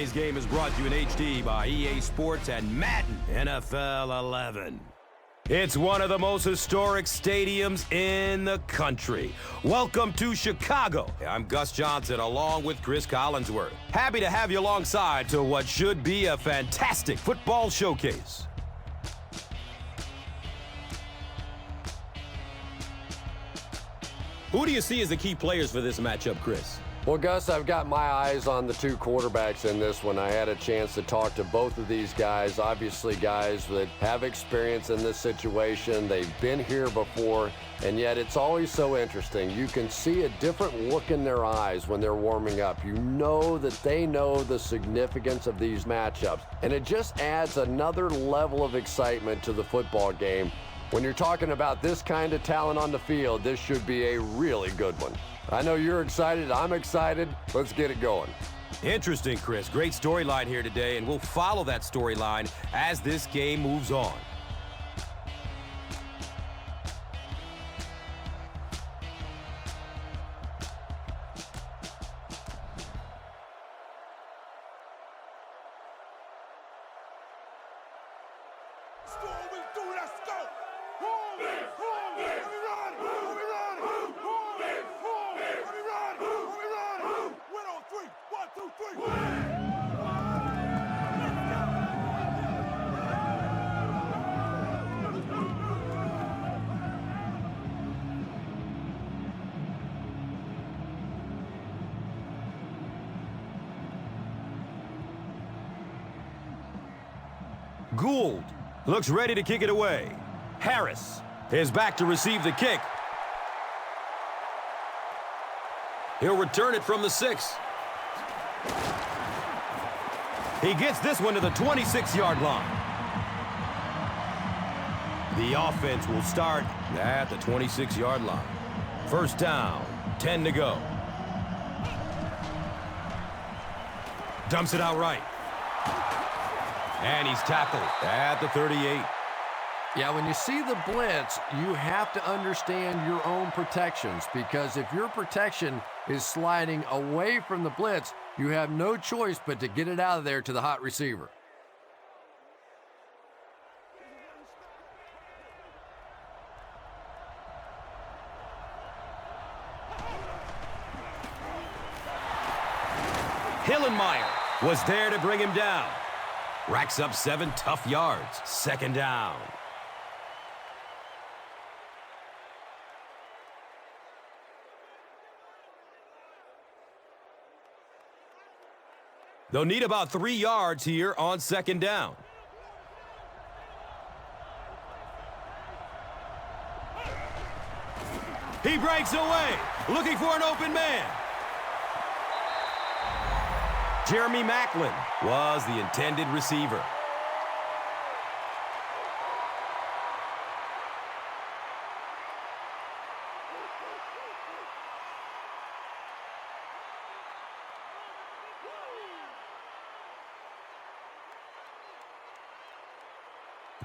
Today's game is brought to you in HD by EA Sports and Madden NFL 11. It's one of the most historic stadiums in the country. Welcome to Chicago. I'm Gus Johnson along with Chris Collinsworth. Happy to have you alongside to what should be a fantastic football showcase. Who do you see as the key players for this matchup, Chris? Well, Gus, I've got my eyes on the two quarterbacks in this one. I had a chance to talk to both of these guys, obviously guys that have experience in this situation. They've been here before, and yet it's always so interesting. You can see a different look in their eyes when they're warming up. You know that they know the significance of these matchups, and it just adds another level of excitement to the football game. When you're talking about this kind of talent on the field, this should be a really good one. I know you're excited. I'm excited. Let's get it going. Interesting, Chris. Great storyline here today, and we'll follow that storyline as this game moves on. Gould looks ready to kick it away. Harris is back to receive the kick. He'll return it from the 6. He gets this one to the 26-yard line. The offense will start at the 26-yard line. First down, 10 to go. Dumps it out right. And he's tackled at the 38. Yeah, when you see the blitz, you have to understand your own protections, because if your protection is sliding away from the blitz, you have no choice but to get it out of there to the hot receiver. Hillenmeyer was there to bring him down. Racks up 7 tough yards. Second down. They'll need about 3 yards here on second down. He breaks away, looking for an open man. Jeremy Maclin was the intended receiver.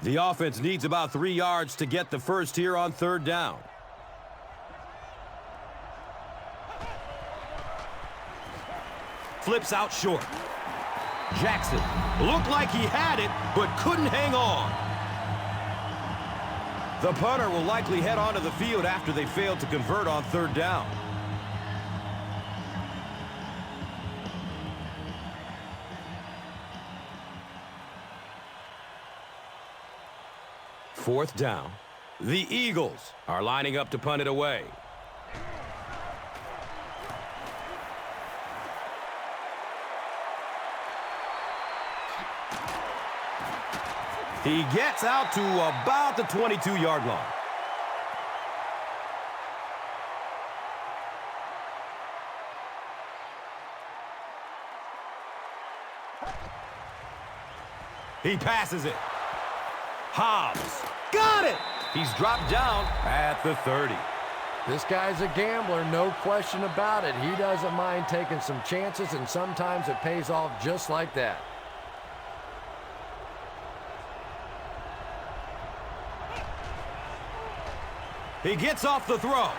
The offense needs about 3 yards to get the first here on third down. Flips out short. Jackson looked like he had it, but couldn't hang on. The punter will likely head onto the field after they failed to convert on third down. Fourth down. The Eagles are lining up to punt it away. He gets out to about the 22-yard line. He passes it. Hobbs got it. He's dropped down at the 30. This guy's a gambler, no question about it. He doesn't mind taking some chances, and sometimes it pays off just like that. He gets off the throw.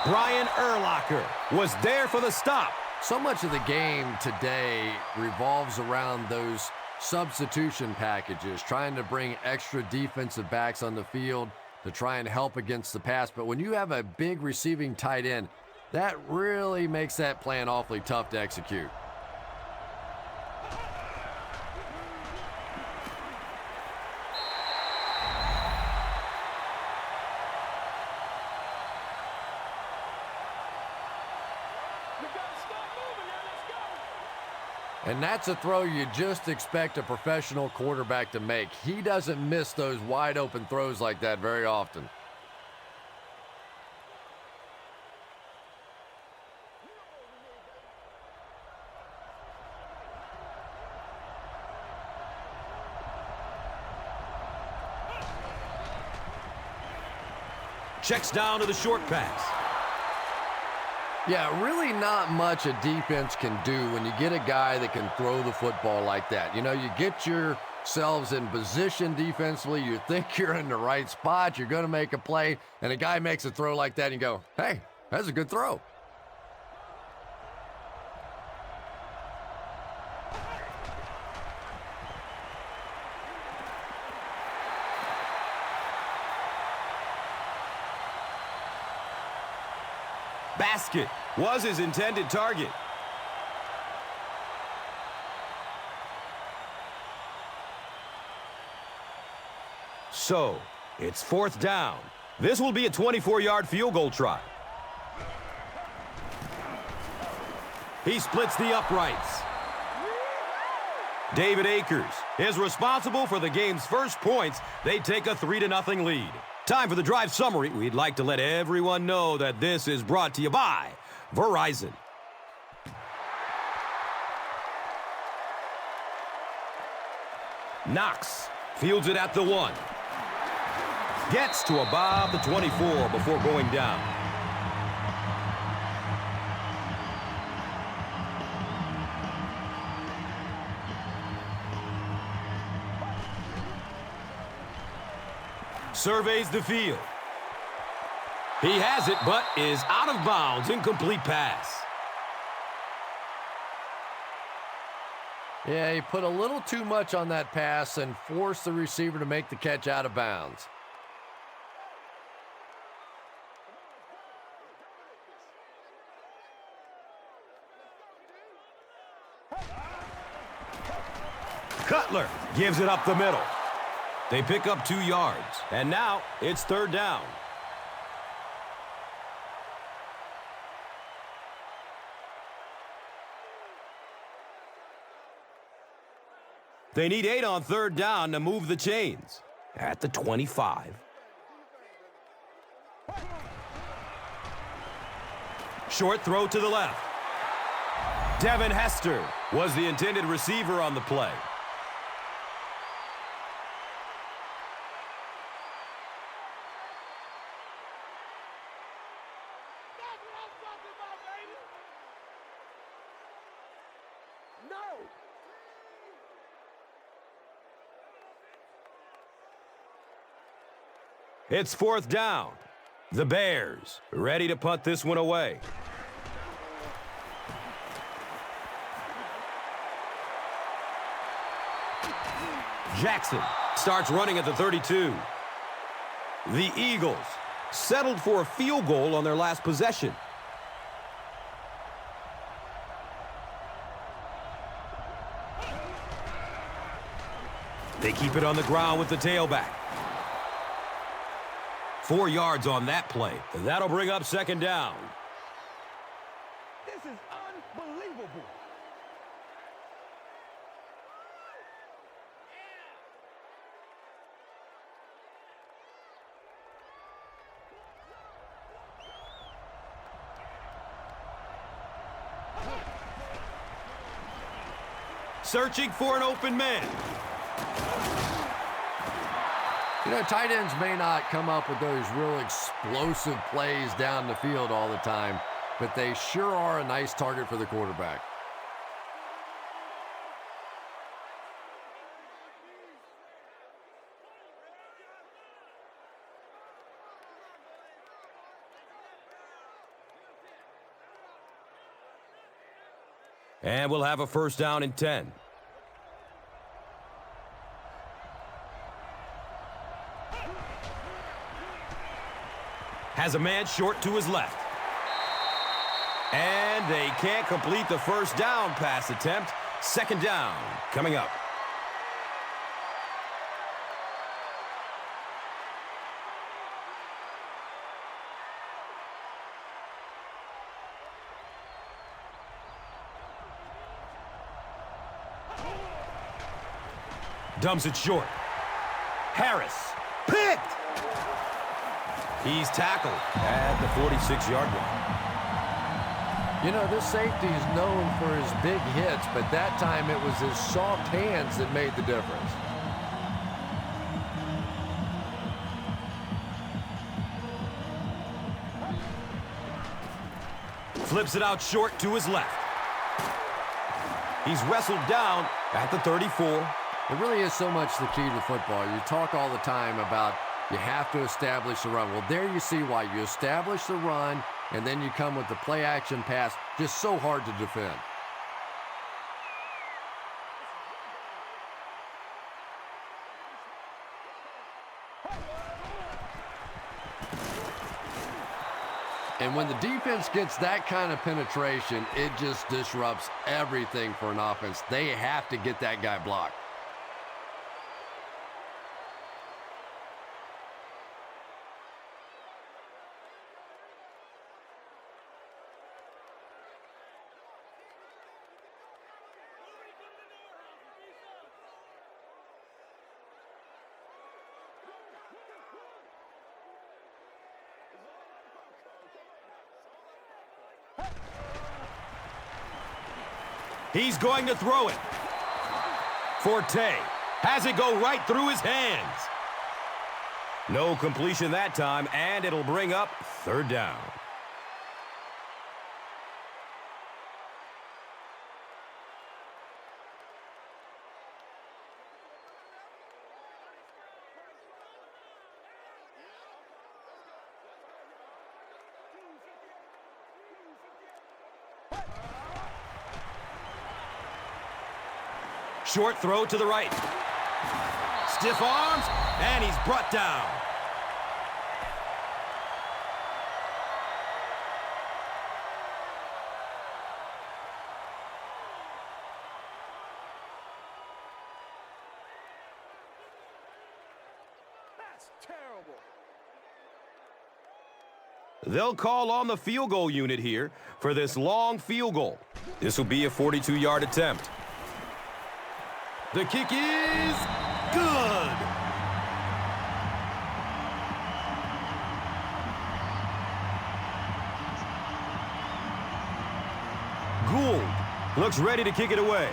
Brian Urlacher was there for the stop. So much of the game today revolves around those substitution packages, trying to bring extra defensive backs on the field to try and help against the pass. But when you have a big receiving tight end, that really makes that plan awfully tough to execute. And that's a throw you just expect a professional quarterback to make. He doesn't miss those wide open throws like that very often. Checks down to the short pass. Yeah, really not much a defense can do when you get a guy that can throw the football like that. You know, you get yourselves in position defensively, you think you're in the right spot, you're going to make a play, and a guy makes a throw like that and you go, hey, that's a good throw. Basket was his intended target. So, it's fourth down. This will be a 24-yard field goal try. He splits the uprights. David Akers is responsible for the game's first points. They take a 3-0 lead. Time for the drive summary. We'd like to let everyone know that this is brought to you by Verizon. Knox fields it at the 1. Gets to about the 24 before going down. Surveys the field. He has it, but is out of bounds. Incomplete pass. Yeah, he put a little too much on that pass and forced the receiver to make the catch out of bounds. Cutler gives it up the middle. They pick up 2 yards, and now it's third down. They need 8 on third down to move the chains. At the 25. Short throw to the left. Devin Hester was the intended receiver on the play. It's fourth down. The Bears ready to punt this one away. Jackson starts running at the 32. The Eagles settled for a field goal on their last possession. They keep it on the ground with the tailback. 4 yards on that play. That'll bring up second down. This is unbelievable. Searching for an open man. You know, tight ends may not come up with those real explosive plays down the field all the time, but they sure are a nice target for the quarterback. And we'll have a first down and 10. Has a man short to his left. And they can't complete the first down pass attempt. Second down coming up. Dumps it short. Harris, picked! He's tackled at the 46-yard line. You know, this safety is known for his big hits, but that time it was his soft hands that made the difference. Flips it out short to his left. He's wrestled down at the 34. It really is so much the key to football. You talk all the time about you have to establish the run. Well, there you see why. You establish the run, and then you come with the play-action pass. Just so hard to defend. And when the defense gets that kind of penetration, it just disrupts everything for an offense. They have to get that guy blocked. He's going to throw it. Forte has it go right through his hands. No completion that time, and it'll bring up third down. Short throw to the right. Stiff arms, and he's brought down. That's terrible. They'll call on the field goal unit here for this long field goal. This will be a 42-yard attempt. The kick is good. Gould looks ready to kick it away.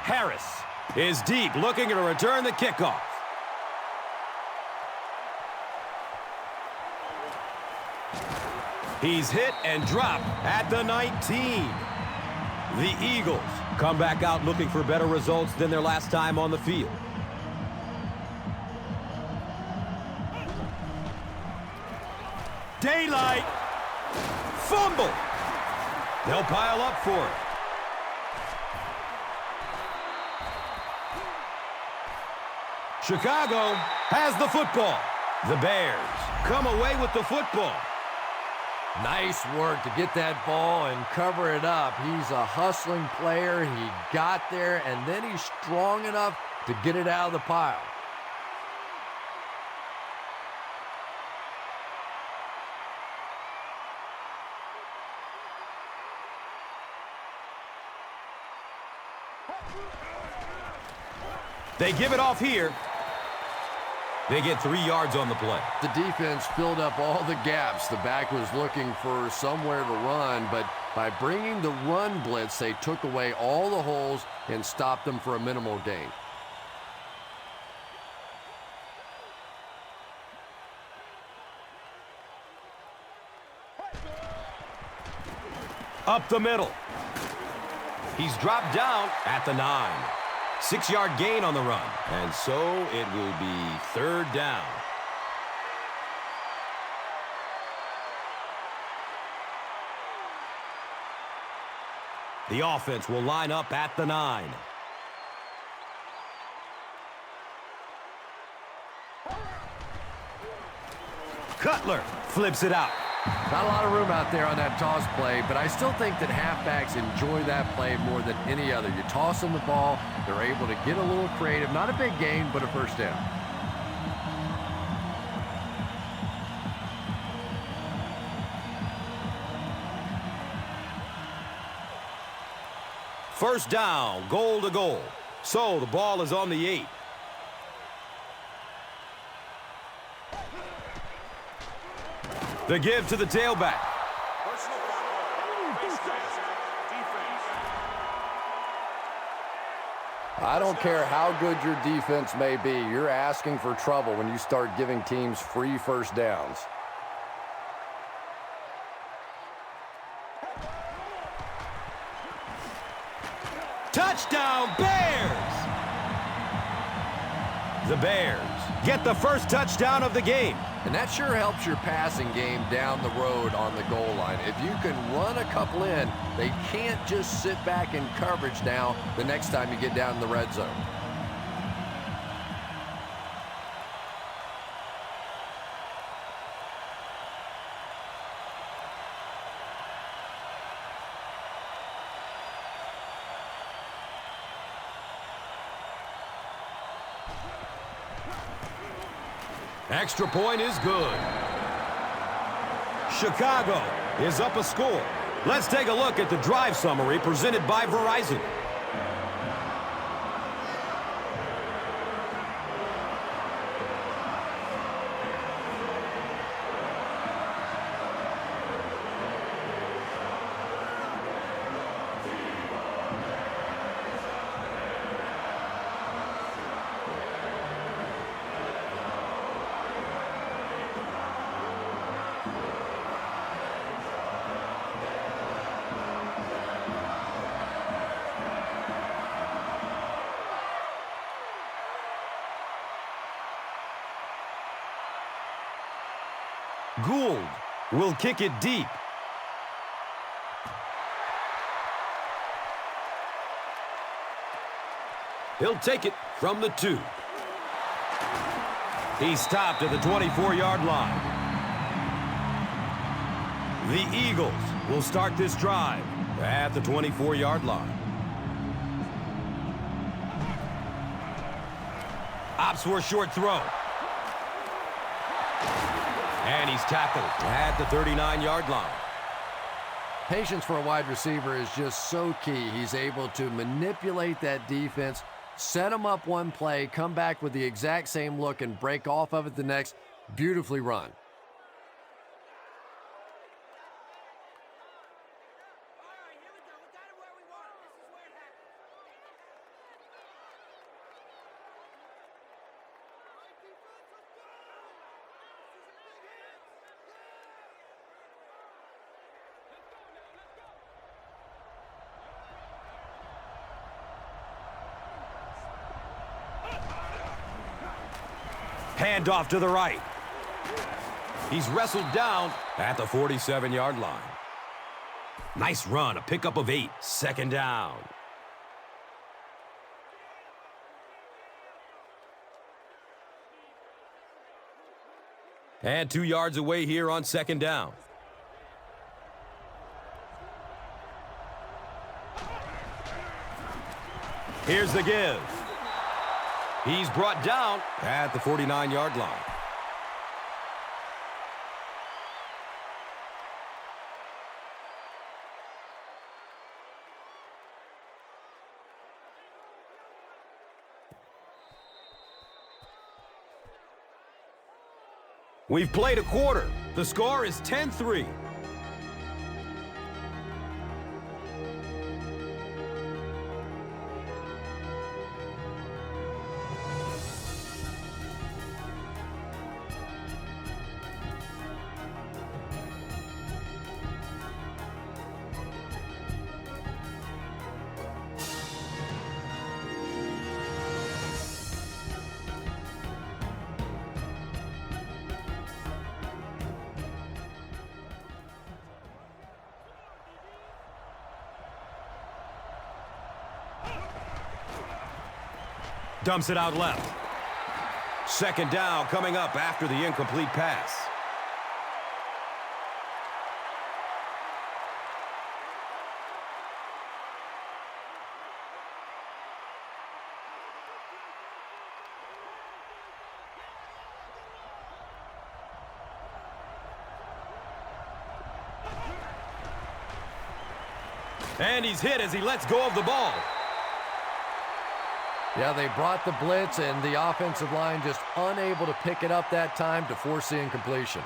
Harris is deep, looking to return the kickoff. He's hit and dropped at the 19. The Eagles come back out looking for better results than their last time on the field. Daylight. Fumble. They'll pile up for it. Chicago has the football. The Bears come away with the football. Nice work to get that ball and cover it up. He's a hustling player. He got there, and then he's strong enough to get it out of the pile. They give it off here. They get 3 yards on the play. The defense filled up all the gaps. The back was looking for somewhere to run, but by bringing the run blitz, they took away all the holes and stopped them for a minimal gain. Up the middle. He's dropped down at the 9. 6-yard gain on the run. And so it will be third down. The offense will line up at the 9. Cutler flips it out. Not a lot of room out there on that toss play, but I still think that halfbacks enjoy that play more than any other. You toss them the ball, they're able to get a little creative. Not a big gain, but a first down. First down, goal to goal. So the ball is on the 8. The give to the tailback. I don't care how good your defense may be. You're asking for trouble when you start giving teams free first downs. Touchdown, Bears! The Bears get the first touchdown of the game. And that sure helps your passing game down the road on the goal line. If you can run a couple in, they can't just sit back in coverage now the next time you get down in the red zone. Extra point is good. Chicago is up a score. Let's take a look at the drive summary presented by Verizon. Gould will kick it deep. He'll take it from the 2. He's stopped at the 24-yard line. The Eagles will start this drive at the 24-yard line. Opts for a short throw. And he's tackled at the 39-yard line. Patience for a wide receiver is just so key. He's able to manipulate that defense, set them up one play, come back with the exact same look, and break off of it the next. Beautifully run. Handoff to the right. He's wrestled down at the 47-yard line. Nice run, a pickup of 8. Second down. And 2 yards away here on second down. Here's the give. He's brought down at the 49-yard line. We've played a quarter. The score is 10-3. Dumps it out left. Second down coming up after the incomplete pass. And he's hit as he lets go of the ball. Yeah, they brought the blitz, and the offensive line just unable to pick it up that time to force the incompletion.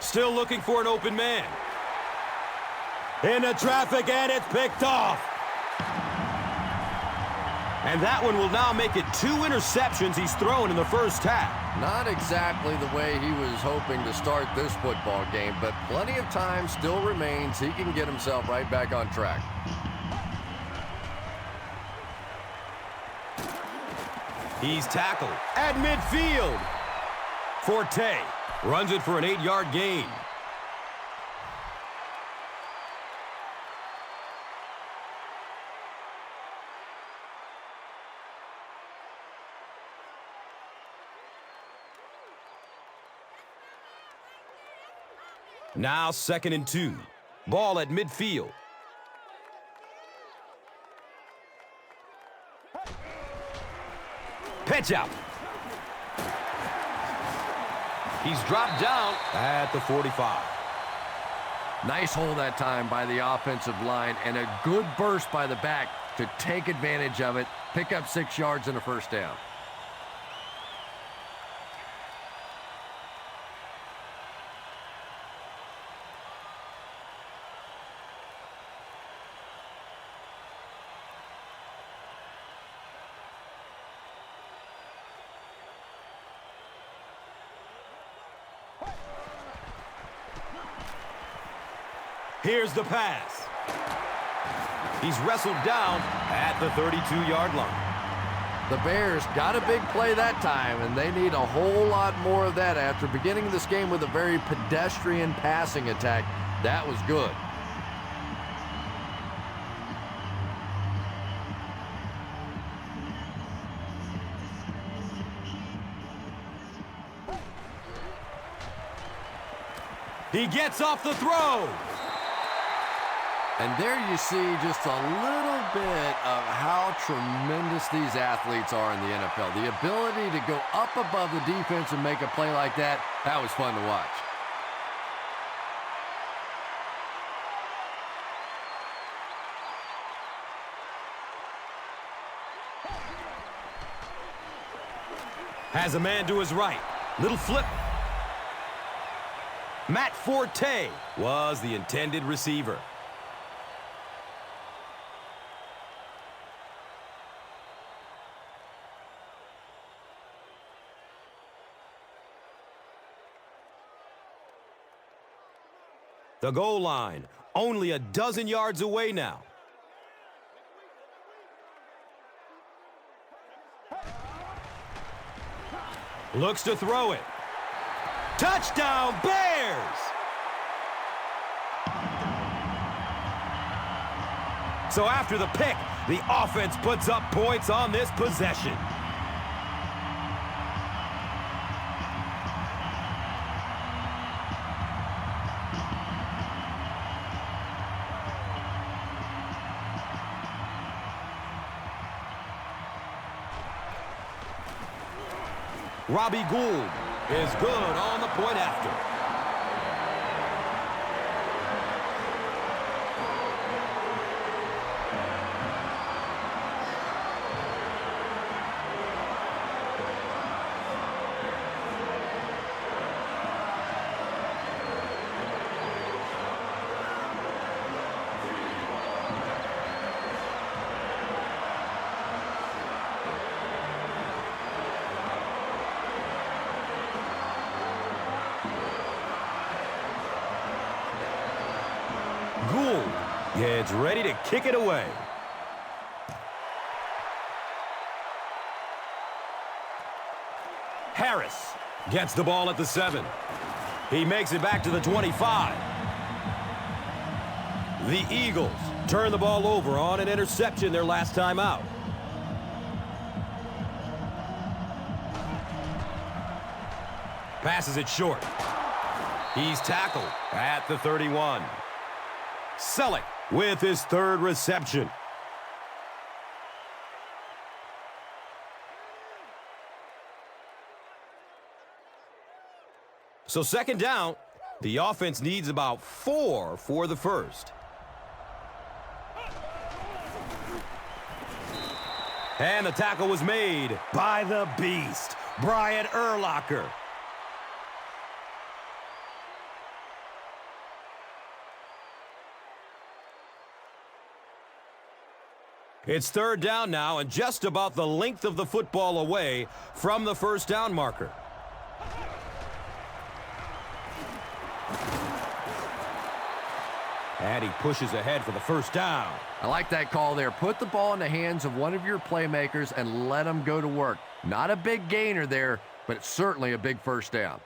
Still looking for an open man. Into traffic, and it's picked off. And that one will now make it 2 interceptions he's thrown in the first half. Not exactly the way he was hoping to start this football game, but plenty of time still remains. He can get himself right back on track. He's tackled at midfield. Forte runs it for an 8-yard gain. Now 2nd and 2. Ball at midfield. Pitch out. He's dropped down at the 45. Nice hold that time by the offensive line, and a good burst by the back to take advantage of it, pick up 6 yards and a first down. Here's the pass. He's wrestled down at the 32-yard line. The Bears got a big play that time, and they need a whole lot more of that after beginning this game with a very pedestrian passing attack. That was good. He gets off the throw. And there you see just a little bit of how tremendous these athletes are in the NFL. The ability to go up above the defense and make a play like that, that was fun to watch. Has a man to his right. Little flip. Matt Forte was the intended receiver. The goal line, only a dozen yards away now. Looks to throw it. Touchdown, Bears! So after the pick, the offense puts up points on this possession. Robbie Gould is good on the point after. Gould gets ready to kick it away. Harris gets the ball at the 7. He makes it back to the 25. The Eagles turn the ball over on an interception their last time out. Passes it short. He's tackled at the 31. Selleck with his 3rd reception. So 2nd down, the offense needs about 4 for the first. And the tackle was made by the beast, Brian Urlacher. It's 3rd down now and just about the length of the football away from the 1st down marker. And he pushes ahead for the 1st down. I like that call there. Put the ball in the hands of one of your playmakers and let them go to work. Not a big gainer there, but it's certainly a big 1st down.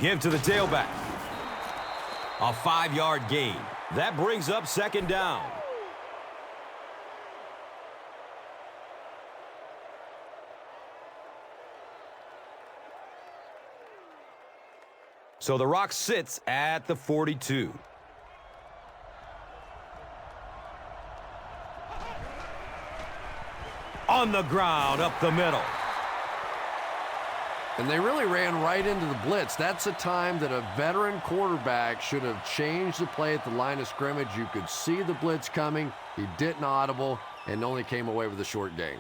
Give to the tailback. A 5-yard gain. That brings up 2nd down. So the Rock sits at the 42. On the ground, up the middle. And they really ran right into the blitz. That's a time that a veteran quarterback should have changed the play at the line of scrimmage. You could see the blitz coming. He didn't audible and only came away with a short gain.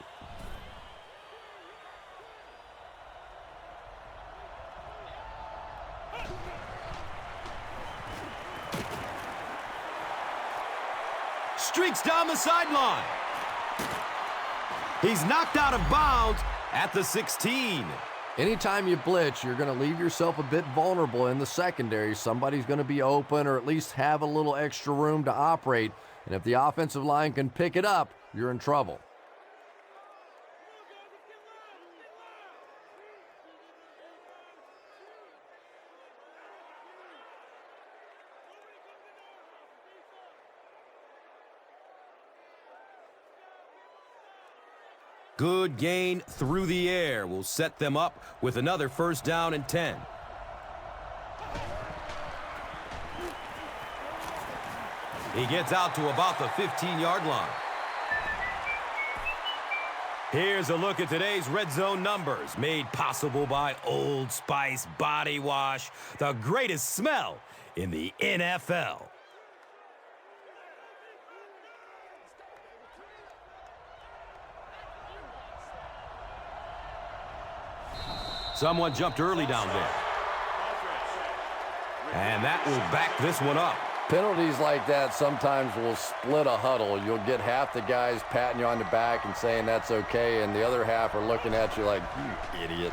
Streaks down the sideline. He's knocked out of bounds at the 16. Anytime you blitz, you're going to leave yourself a bit vulnerable in the secondary. Somebody's going to be open or at least have a little extra room to operate. And if the offensive line can pick it up, you're in trouble. Good gain through the air will set them up with another 1st down and 10. He gets out to about the 15-yard line. Here's a look at today's red zone numbers, made possible by Old Spice Body Wash, the greatest smell in the NFL. Someone jumped early down there. And that will back this one up. Penalties like that sometimes will split a huddle. You'll get half the guys patting you on the back and saying that's okay, and the other half are looking at you like, you idiot.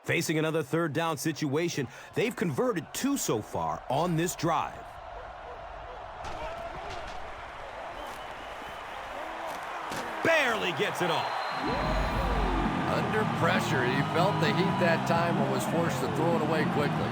Facing another 3rd down situation, they've converted 2 so far on this drive. Barely gets it off. Under pressure, he felt the heat that time and was forced to throw it away quickly.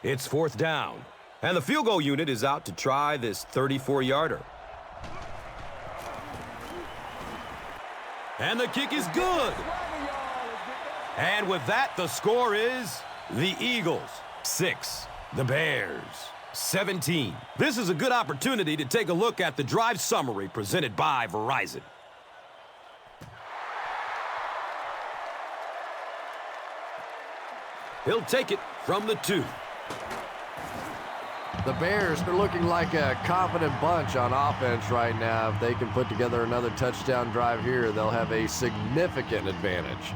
It's 4th down, and the field goal unit is out to try this 34-yarder. And the kick is good. And with that, the score is the Eagles 6, the Bears 17. This is a good opportunity to take a look at the drive summary presented by Verizon. He'll take it from the 2. The Bears, they're looking like a confident bunch on offense right now. If they can put together another touchdown drive here, they'll have a significant advantage.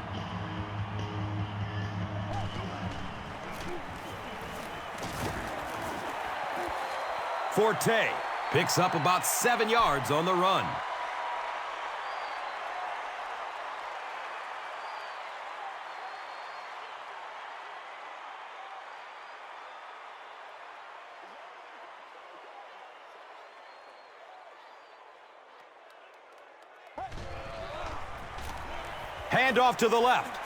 Forte picks up about 7 yards on the run. Handoff to the left.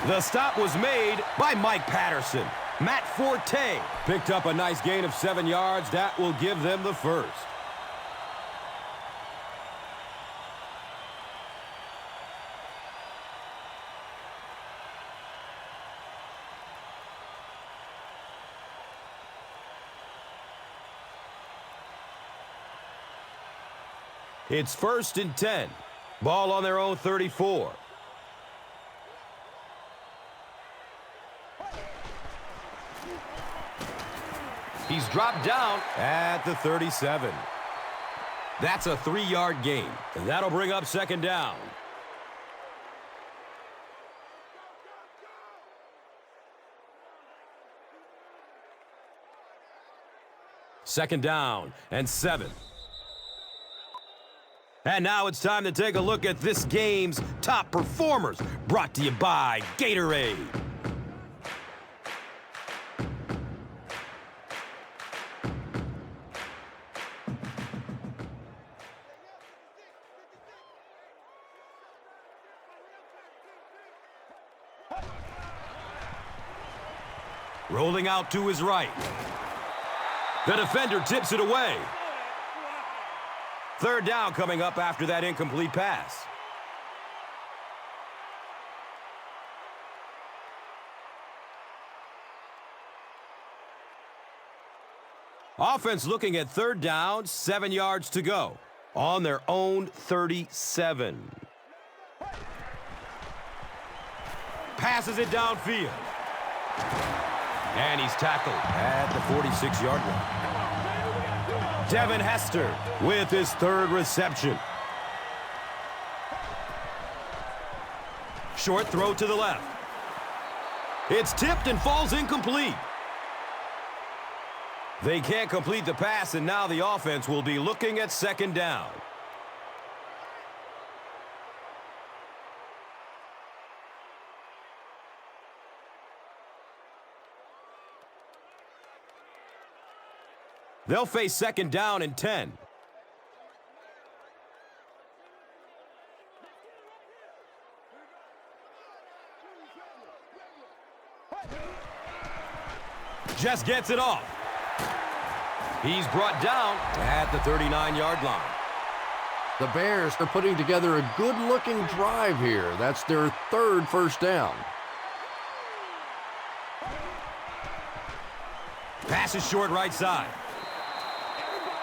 The stop was made by Mike Patterson. Matt Forte picked up a nice gain of 7 yards. That will give them the first. It's 1st and 10. Ball on their own 34. He's dropped down at the 37. That's a 3-yard gain. And that'll bring up 2nd down. Second down and 7. And now it's time to take a look at this game's top performers, brought to you by Gatorade. Rolling out to his right. The defender tips it away. 3rd down coming up after that incomplete pass. Offense looking at 3rd down, 7 yards to go. On their own 37. Passes it downfield. And he's tackled at the 46-yard line. Devin Hester with his 3rd reception. Short throw to the left. It's tipped and falls incomplete. They can't complete the pass, and now the offense will be looking at 2nd down. They'll face 2nd down and 10. Just gets it off. He's brought down at the 39-yard line. The Bears are putting together a good-looking drive here. That's their 3rd first down. Pass is short right side.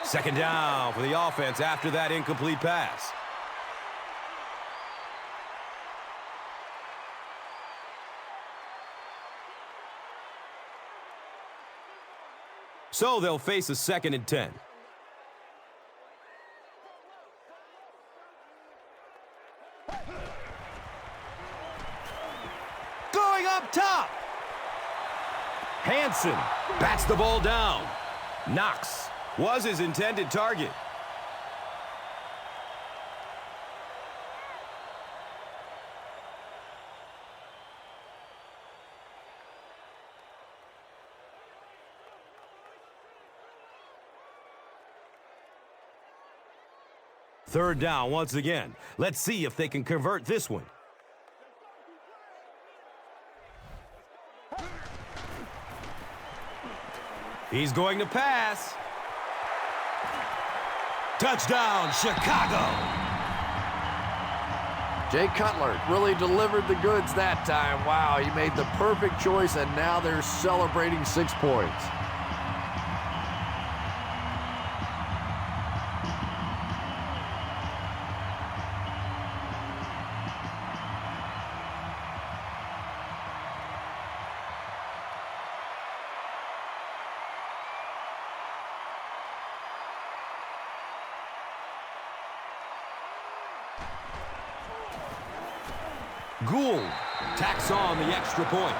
2nd down for the offense after that incomplete pass. So they'll face a 2nd and 10. Going up top. Hansen bats the ball down. Knox was his intended target. Third down once again. Let's see if they can convert this one. He's going to pass. Touchdown, Chicago. Jay Cutler really delivered the goods that time. Wow, he made the perfect choice, and now they're celebrating 6 points. Gould tacks on the extra point.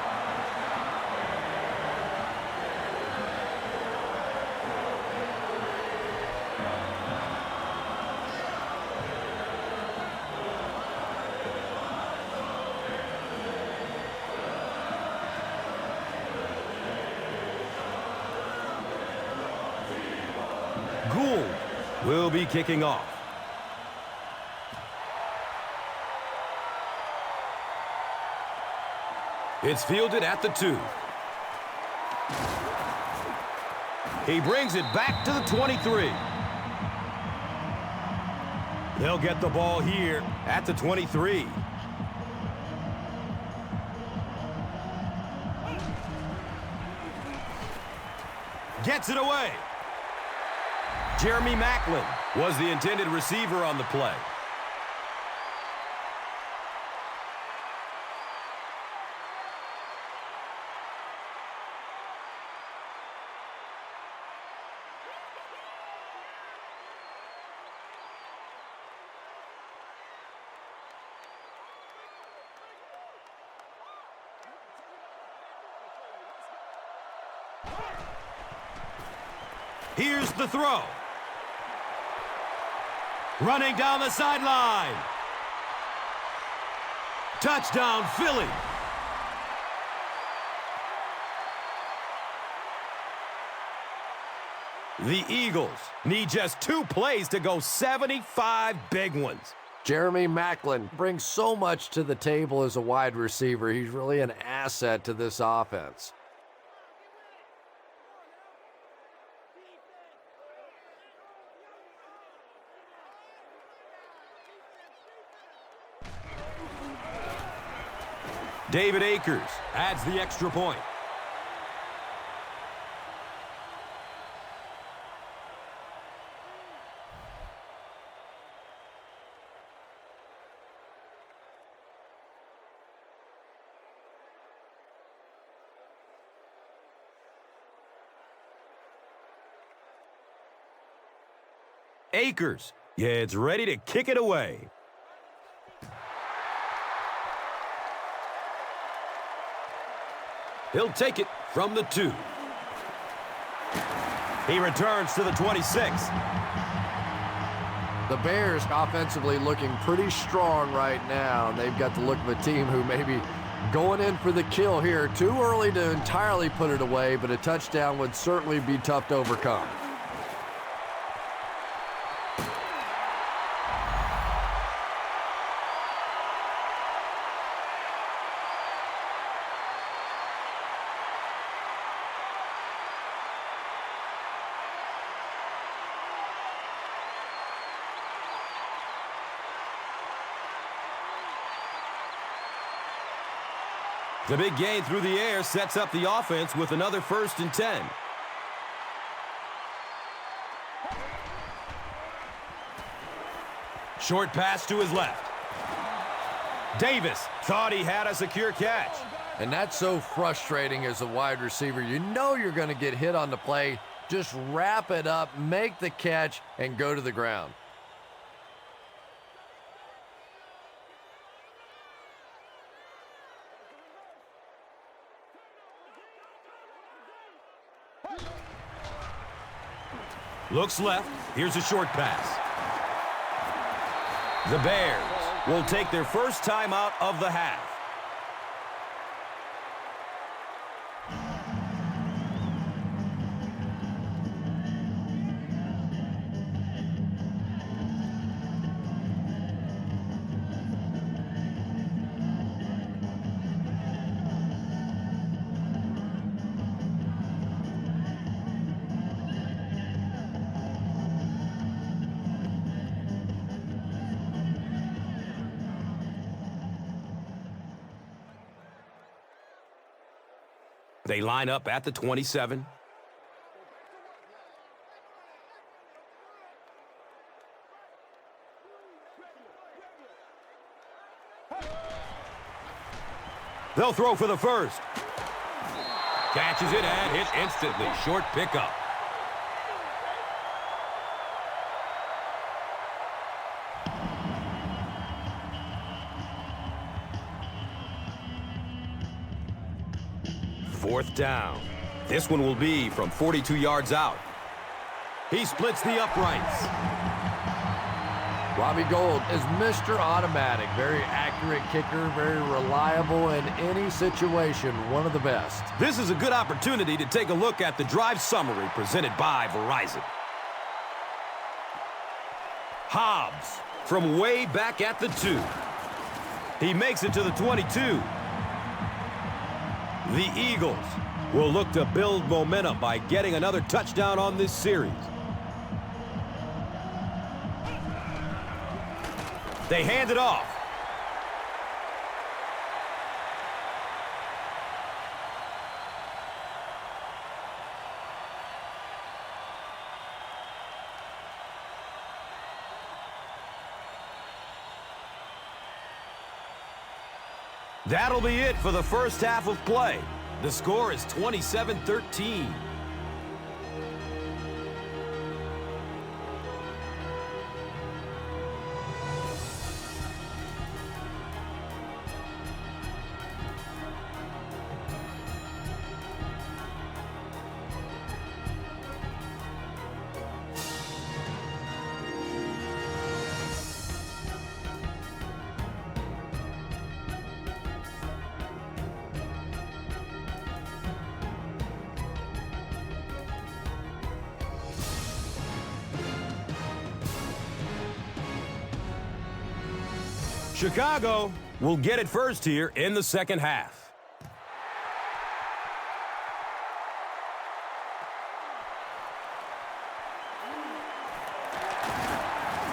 Gould will be kicking off. It's fielded at the 2. He brings it back to the 23. They'll get the ball here at the 23. Gets it away. Jeremy Maclin was the intended receiver on the play. Here's the throw. Running down the sideline. Touchdown, Philly. The Eagles need just 2 plays to go 75 big ones. Jeremy Maclin brings so much to the table as a wide receiver. He's really an asset to this offense. David Akers adds the extra point. Akers gets ready to kick it away. He'll take it from the 2. He returns to the 26. The Bears offensively looking pretty strong right now. They've got the look of a team who may be going in for the kill here. Too early to entirely put it away, but a touchdown would certainly be tough to overcome. The big gain through the air sets up the offense with another 1st and 10. Short pass to his left. Davis thought he had a secure catch. And that's so frustrating as a wide receiver. You know you're going to get hit on the play. Just wrap it up, make the catch, and go to the ground. Looks left. Here's a short pass. The Bears will take their first time out of the half. They line up at the 27. They'll throw for the first. Catches it and hit instantly. Short pickup. Fourth down. This one will be from 42 yards out. He splits the uprights. Robbie Gould is Mr. Automatic. Very accurate kicker, very reliable in any situation. One of the best. This is a good opportunity to take a look at the drive summary presented by Verizon. Hobbs from way back at the 2. He makes it to the 22. The Eagles will look to build momentum by getting another touchdown on this series. They hand it off. That'll be it for the first half of play. The score is 27-13. Chicago will get it first here in the second half.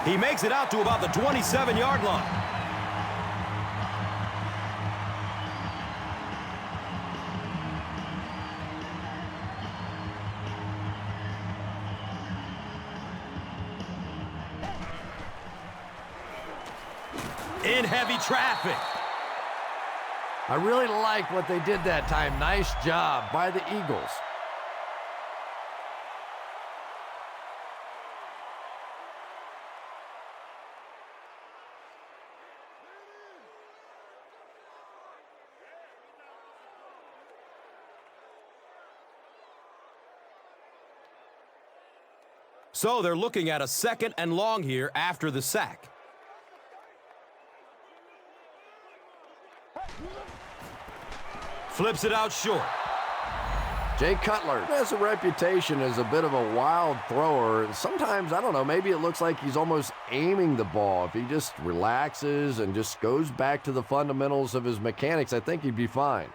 He makes it out to about the 27-yard line. In heavy traffic. I really like what they did that time. Nice job by the Eagles. So they're looking at a 2nd and long here after the sack. Flips it out short. Jay Cutler has a reputation as a bit of a wild thrower. Sometimes, I don't know, maybe it looks like he's almost aiming the ball. If he just relaxes and just goes back to the fundamentals of his mechanics, I think he'd be fine.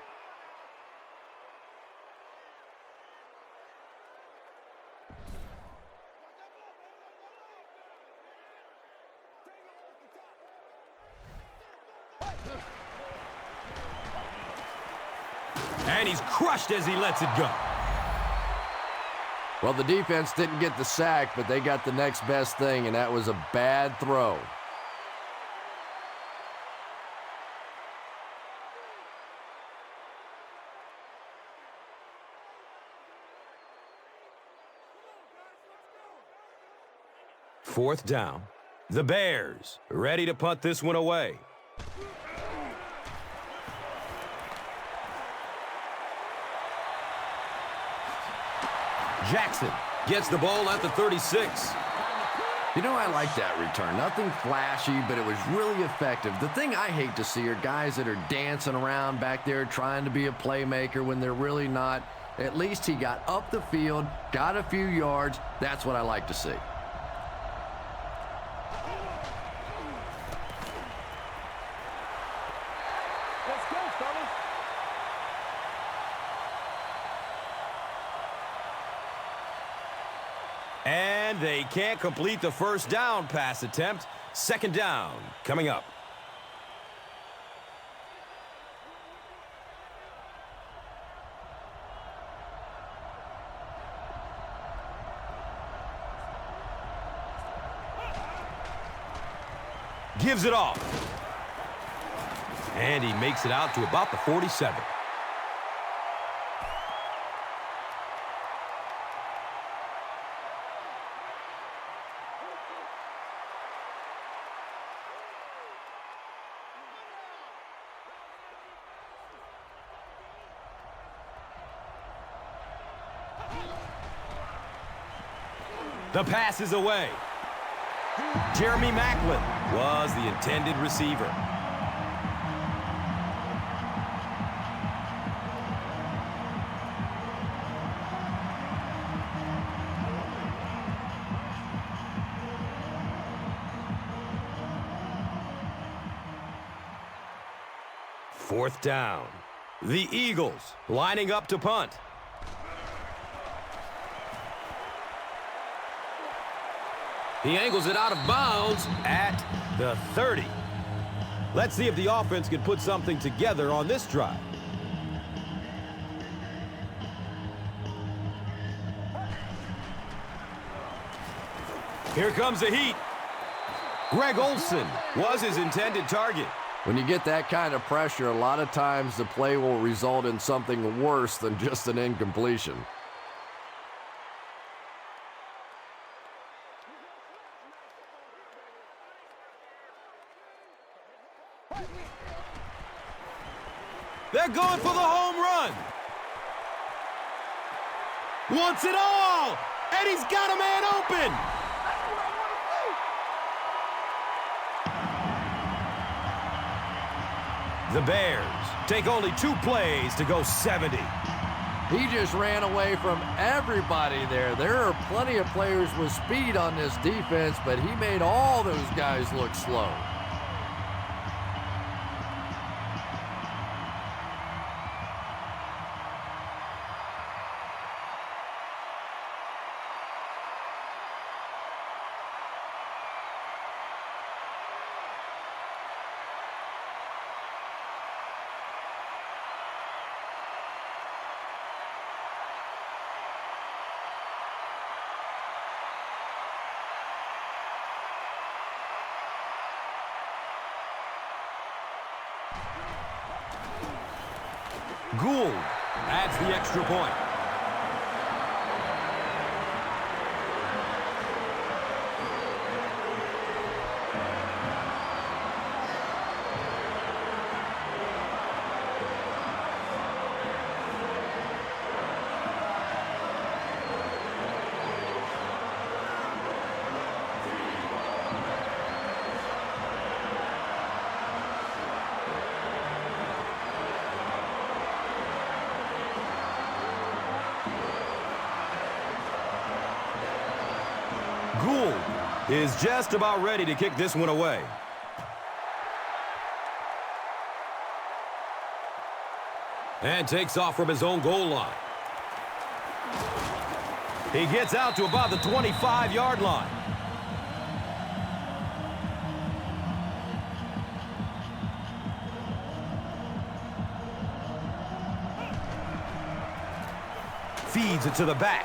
And he's crushed as he lets it go. Well, the defense didn't get the sack, but they got the next best thing, and that was a bad throw. Fourth down. The Bears ready to punt this one away. Jackson gets the ball at the 36. You know, I like that return. Nothing flashy, but it was really effective. The thing I hate to see are guys that are dancing around back there trying to be a playmaker when they're really not. At least he got up the field, got a few yards. That's what I like to see. Let's go, fellas. And they can't complete the first down pass attempt. 2nd down coming up. Gives it off. And he makes it out to about the 47. The pass is away. Jeremy Maclin was the intended receiver. Fourth down. The Eagles lining up to punt. He angles it out of bounds at the 30. Let's see if the offense can put something together on this drive. Here comes the heat. Greg Olsen was his intended target. When you get that kind of pressure, a lot of times the play will result in something worse than just an incompletion. They're going for the home run. Wants it all, and he's got a man open. The Bears take only 2 plays to go 70. He just ran away from everybody there. There are plenty of players with speed on this defense, but he made all those guys look slow. Gould adds the extra point. Gould is just about ready to kick this one away. And takes off from his own goal line. He gets out to about the 25-yard line. Feeds it to the back.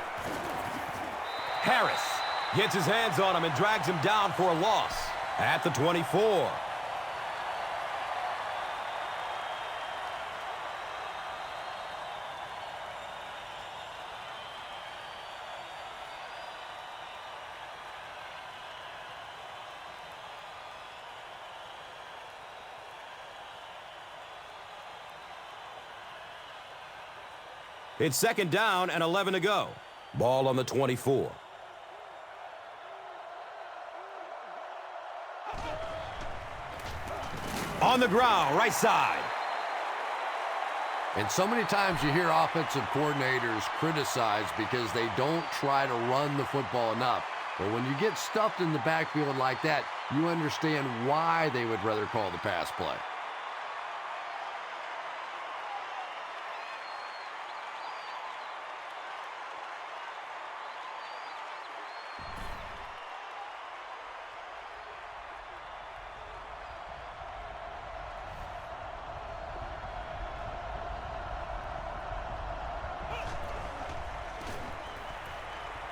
Harris gets his hands on him and drags him down for a loss at the 24. It's second down and 11 to go. Ball on the 24. On the ground, right side. And so many times you hear offensive coordinators criticized because they don't try to run the football enough. But when you get stuffed in the backfield like that, you understand why they would rather call the pass play.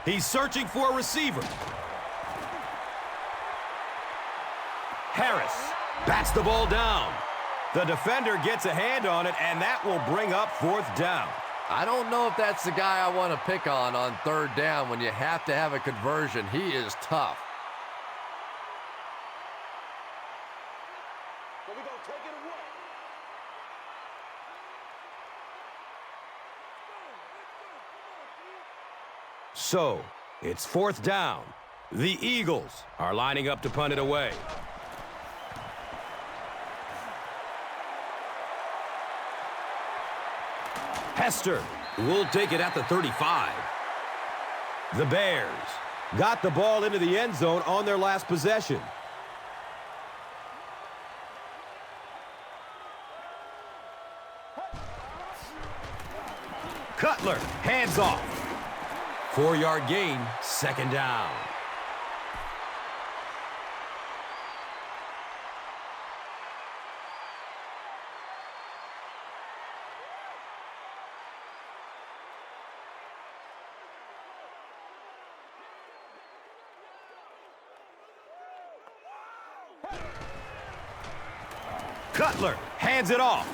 He's searching for a receiver. Harris bats the ball down. The defender gets a hand on it, and that will bring up fourth down. I don't know if that's the guy I want to pick on third down when you have to have a conversion. He is tough. Here we go. Take it away. So, it's fourth down. The Eagles are lining up to punt it away. Hester will take it at the 35. The Bears got the ball into the end zone on their last possession. Cutler, hands off. 4-yard gain, second down. Cutler hands it off.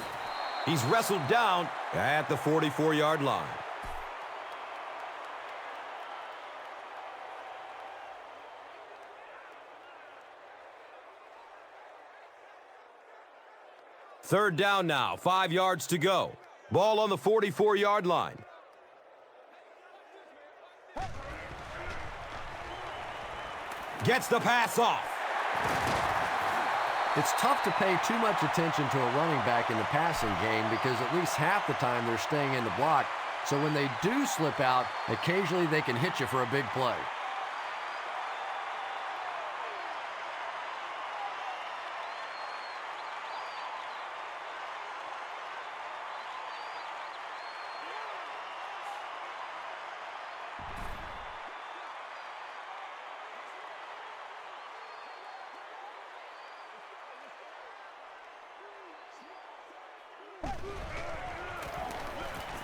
He's wrestled down at the 44-yard line. Third down now, 5 yards to go. Ball on the 44-yard line. Gets the pass off. It's tough to pay too much attention to a running back in the passing game because at least half the time they're staying in the block. So when they do slip out, occasionally they can hit you for a big play.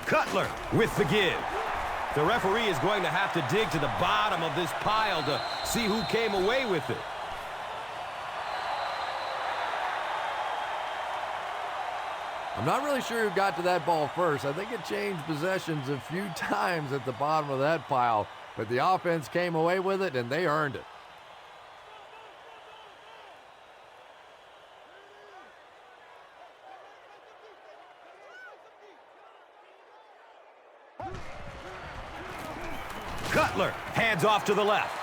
Cutler with the give. The referee is going to have to dig to the bottom of this pile to see who came away with it. I'm not really sure who got to that ball first. I think it changed possessions a few times at the bottom of that pile, but the offense came away with it and they earned it. Cutler hands off to the left.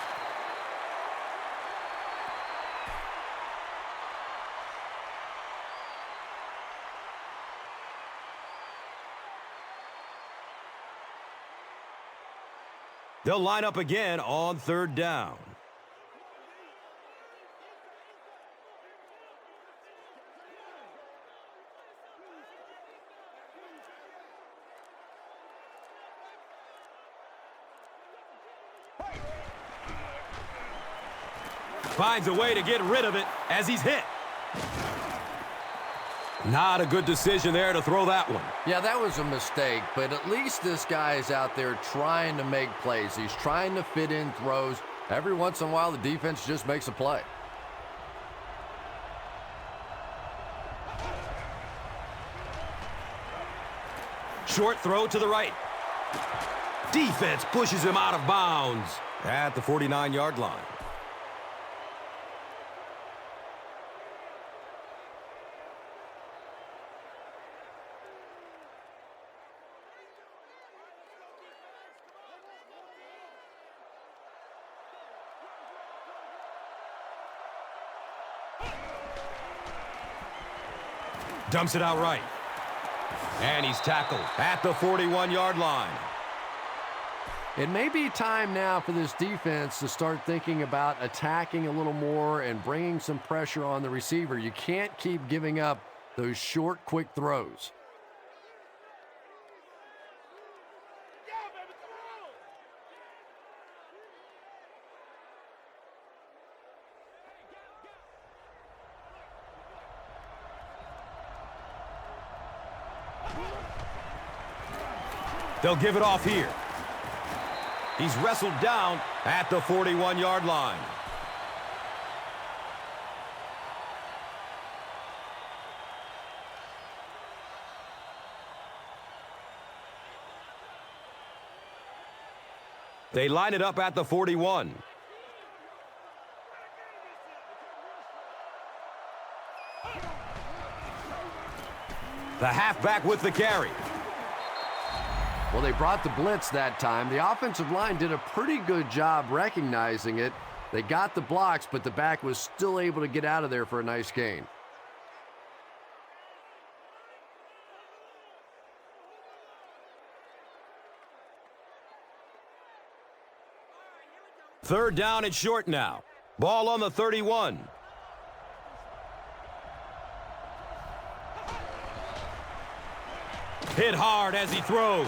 They'll line up again on third down. Finds a way to get rid of it as he's hit. Not a good decision there to throw that one. Yeah, that was a mistake, but at least this guy is out there trying to make plays. He's trying to fit in throws. Every once in a while, the defense just makes a play. Short throw to the right. Defense pushes him out of bounds at the 49-yard line. Dumps it out right. And he's tackled at the 41-yard line. It may be time now for this defense to start thinking about attacking a little more and bringing some pressure on the receiver. You can't keep giving up those short, quick throws. They'll give it off here. He's wrestled down at the 41-yard line. They line it up at the 41. The halfback with the carry. Well, they brought the blitz that time. The offensive line did a pretty good job recognizing it. They got the blocks, but the back was still able to get out of there for a nice gain. Third down and short now. Ball on the 31. Hit hard as he throws.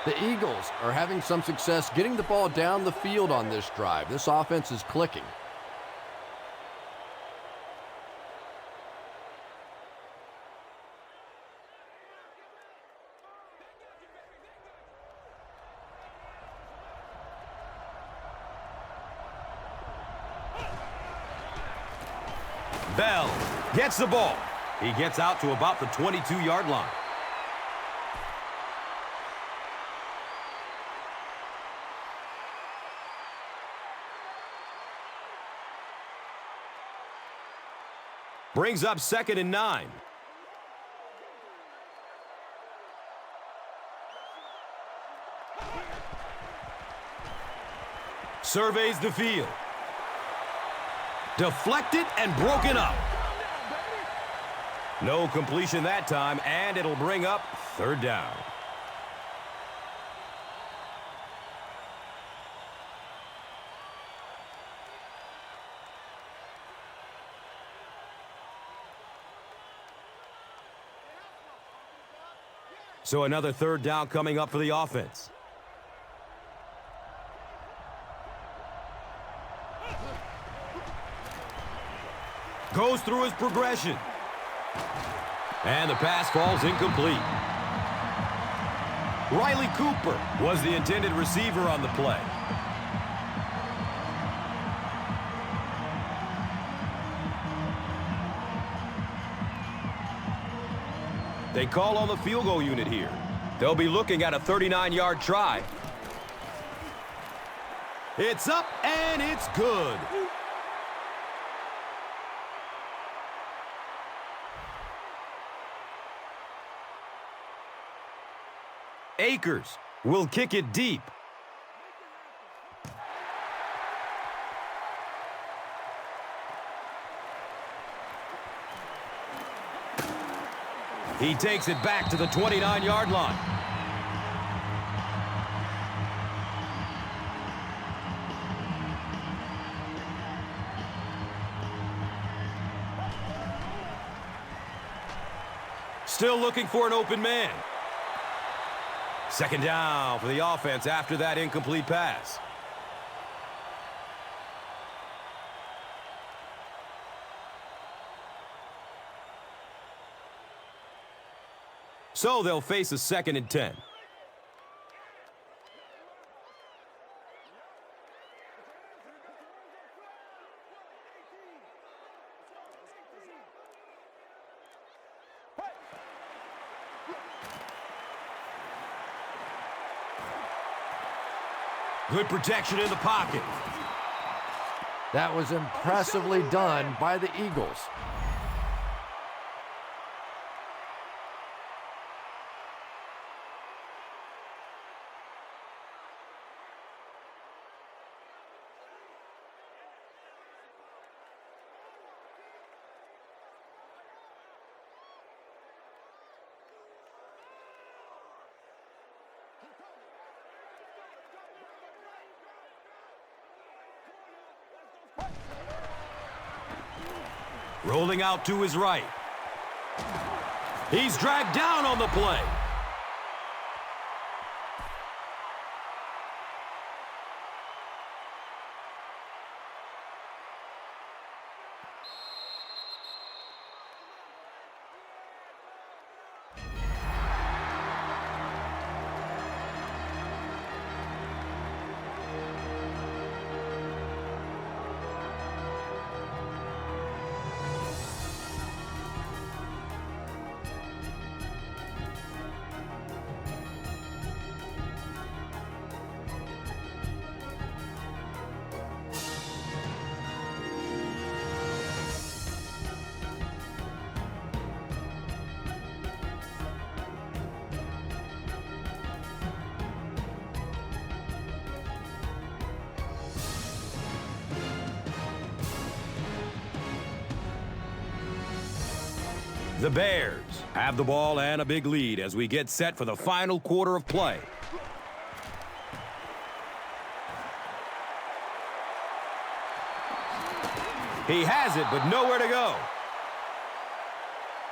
The Eagles are having some success getting the ball down the field on this drive. This offense is clicking. Bell gets the ball. He gets out to about the 22-yard line. Brings up 2nd and 9. Surveys the field. Deflected and broken up. No completion that time, and it'll bring up 3rd down. So another 3rd down coming up for the offense. Goes through his progression. And the pass falls incomplete. Riley Cooper was the intended receiver on the play. They call on the field goal unit here. They'll be looking at a 39-yard try. It's up and it's good. Akers will kick it deep. He takes it back to the 29-yard line. Still looking for an open man. 2nd down for the offense after that incomplete pass. So they'll face a 2nd and 10. Good protection in the pocket. That was impressively done by the Eagles. Rolling out to his right. He's dragged down on the play. The Bears have the ball and a big lead as we get set for the final quarter of play. He has it, but nowhere to go.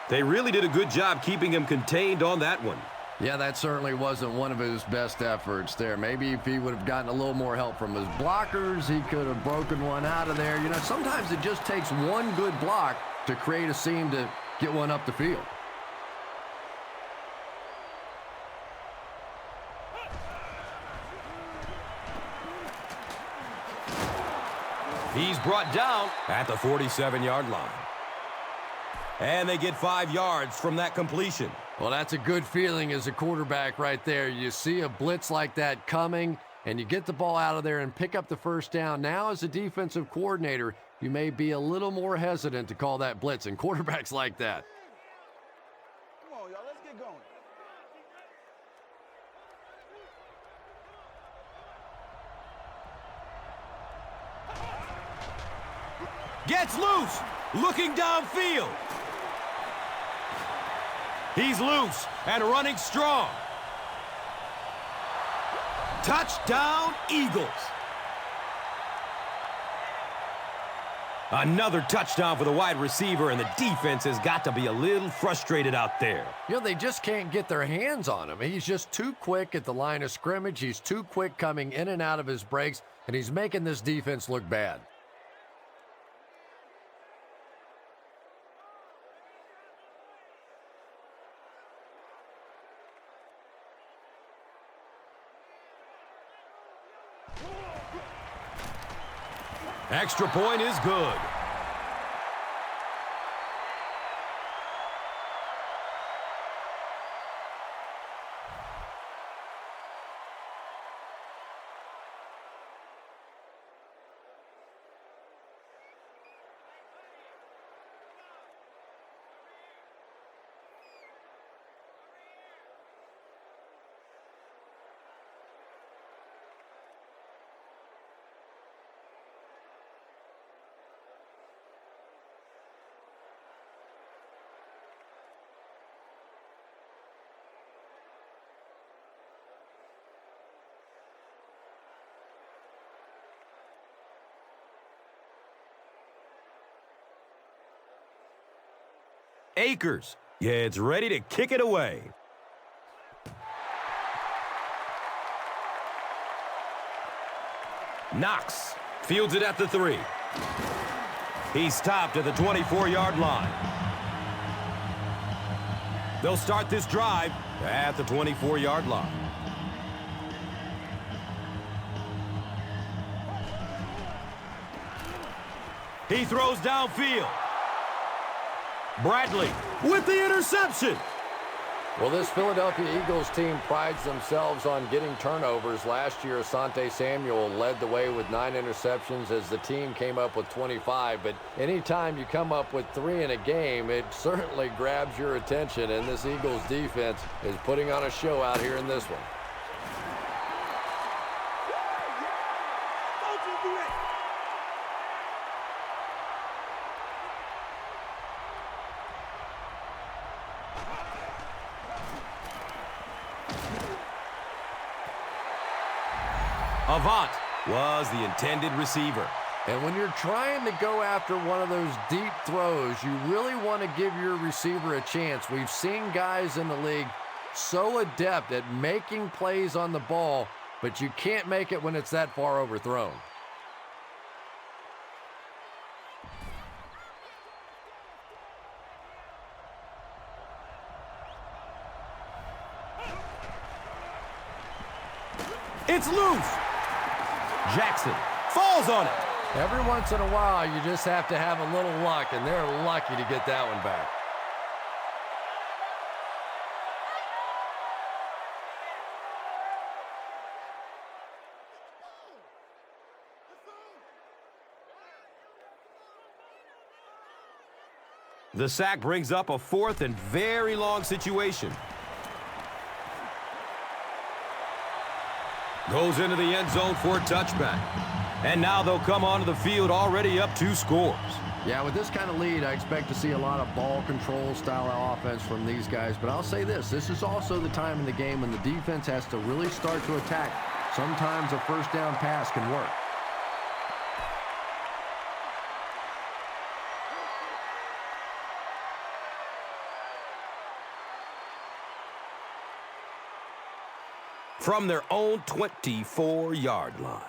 They really did a good job keeping him contained on that one. Yeah, that certainly wasn't one of his best efforts there. Maybe if he would have gotten a little more help from his blockers, he could have broken one out of there. You know, sometimes it just takes one good block to create a seam to get one up the field. He's brought down at the 47-yard line. And they get 5 yards from that completion. Well, that's a good feeling as a quarterback right there. You see a blitz like that coming, and you get the ball out of there and pick up the first down. Now, as a defensive coordinator, you may be a little more hesitant to call that blitz, and quarterbacks like that. Come on, y'all, let's get going. Gets loose, looking downfield. He's loose and running strong. Touchdown, Eagles. Another touchdown for the wide receiver, and the defense has got to be a little frustrated out there. You know, they just can't get their hands on him. He's just too quick at the line of scrimmage. He's too quick coming in and out of his breaks, and he's making this defense look bad. Extra point is good. Akers, yeah, it's ready to kick it away. Knox fields it at the 3. He's stopped at the 24-yard line. They'll start this drive at the 24-yard line. He throws downfield. Bradley with the interception. Well, this Philadelphia Eagles team prides themselves on getting turnovers. Last year, Asante Samuel led the way with 9 interceptions as the team came up with 25. But anytime you come up with 3 in a game, it certainly grabs your attention. And this Eagles defense is putting on a show out here in this one. Avant was the intended receiver. And when you're trying to go after one of those deep throws, you really want to give your receiver a chance. We've seen guys in the league so adept at making plays on the ball, but you can't make it when it's that far overthrown. It's loose. Jackson falls on it. Every once in a while, you just have to have a little luck, and they're lucky to get that one back. The sack brings up a 4th and very long situation. Goes into the end zone for a touchback. And now they'll come onto the field already up 2 scores. Yeah, with this kind of lead, I expect to see a lot of ball control style of offense from these guys. But I'll say this is also the time in the game when the defense has to really start to attack. Sometimes a first down pass can work. From their own 24-yard line.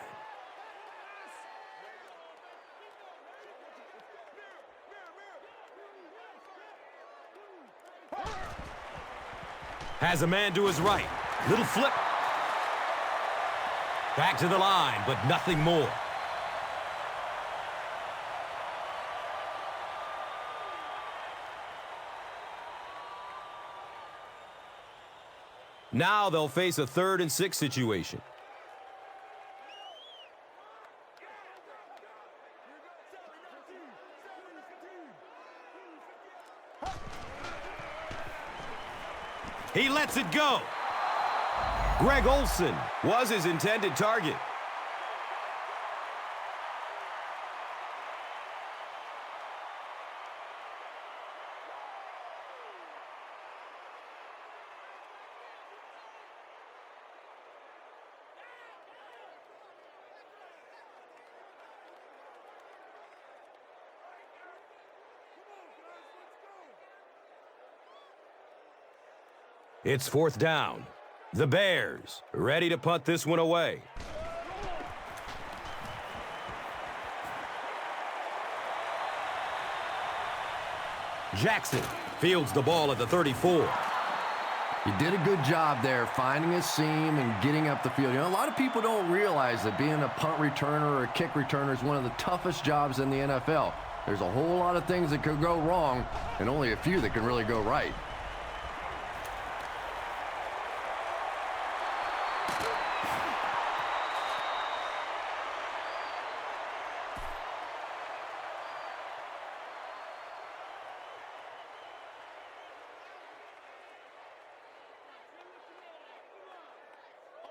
Has a man to his right. Little flip. Back to the line, but nothing more. Now they'll face a 3rd and 6 situation. He lets it go. Greg Olsen was his intended target. It's 4th down. The Bears ready to punt this one away. Jackson fields the ball at the 34. He did a good job there finding a seam and getting up the field. You know, a lot of people don't realize that being a punt returner or a kick returner is one of the toughest jobs in the NFL. There's a whole lot of things that could go wrong and only a few that can really go right.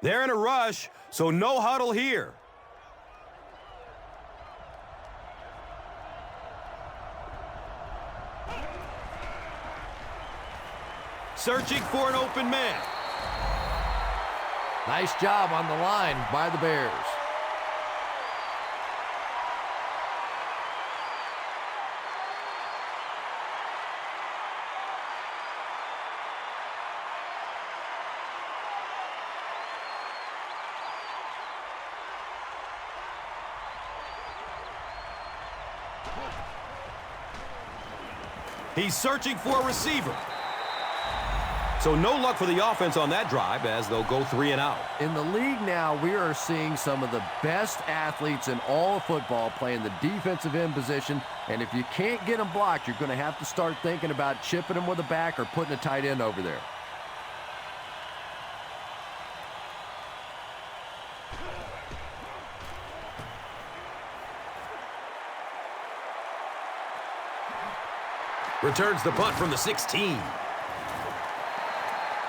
They're in a rush, so no huddle here. Searching for an open man. Nice job on the line by the Bears. He's searching for a receiver. So no luck for the offense on that drive as they'll go 3 and out. In the league now, we are seeing some of the best athletes in all of football playing the defensive end position. And if you can't get them blocked, you're going to have to start thinking about chipping them with a back or putting a tight end over there. Returns the punt from the 16.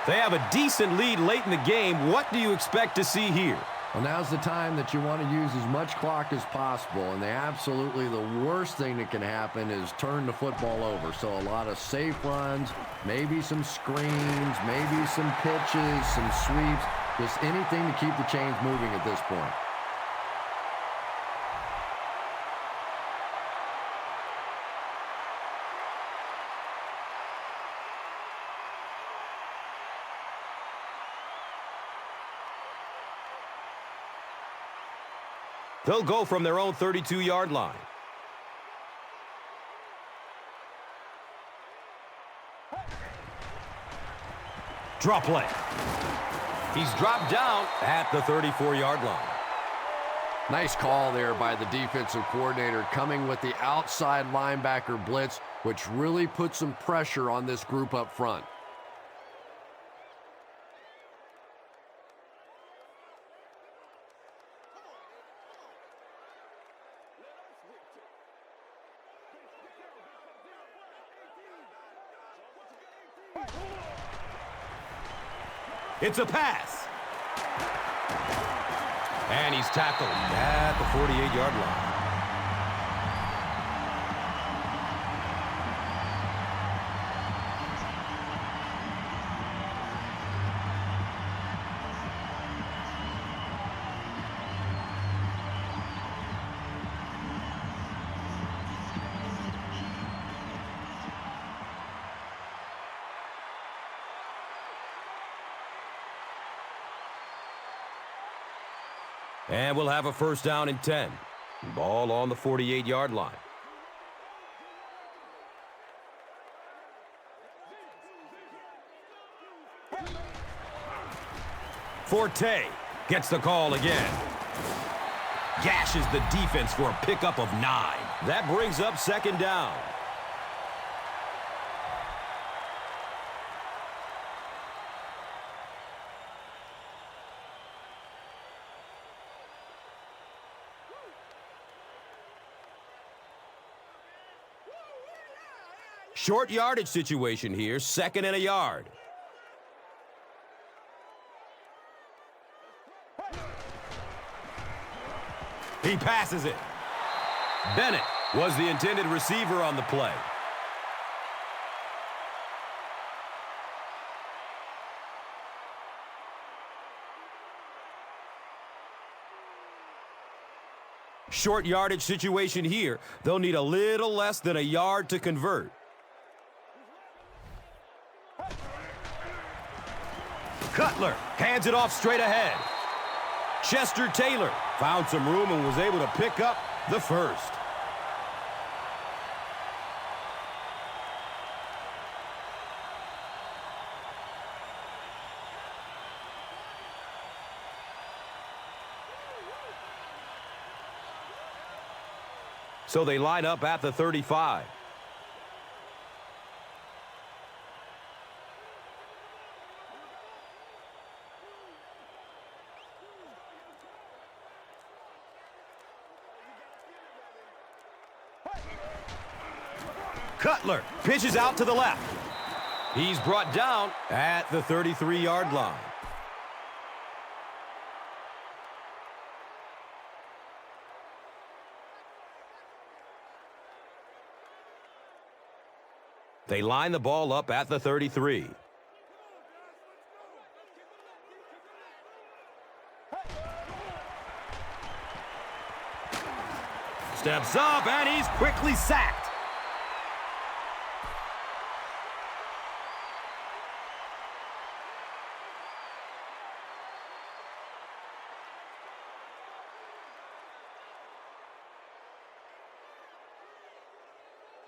They have a decent lead late in the game. What do you expect to see here? Well, now's the time that you want to use as much clock as possible, and absolutely the worst thing that can happen is turn the football over. So a lot of safe runs, maybe some screens, maybe some pitches, some sweeps, just anything to keep the chains moving at this point. They'll go from their own 32-yard line. Draw play. He's dropped down at the 34-yard line. Nice call there by the defensive coordinator, coming with the outside linebacker blitz, which really put some pressure on this group up front. It's a pass. And he's tackled at the 48-yard And we'll have a first down and 10. Ball on the 48-yard line. Forte gets the call again. Gashes the defense for a pickup of 9. That brings up second down. Short yardage situation here, 2nd and a yard. He passes it. Bennett was the intended receiver on the play. Short yardage situation here. They'll need a little less than a yard to convert. Cutler hands it off straight ahead. Chester Taylor found some room and was able to pick up the first. So they line up at the 35. Cutler pitches out to the left. He's brought down at the 33-yard line. They line the ball up at the 33. Steps up, and he's quickly sacked.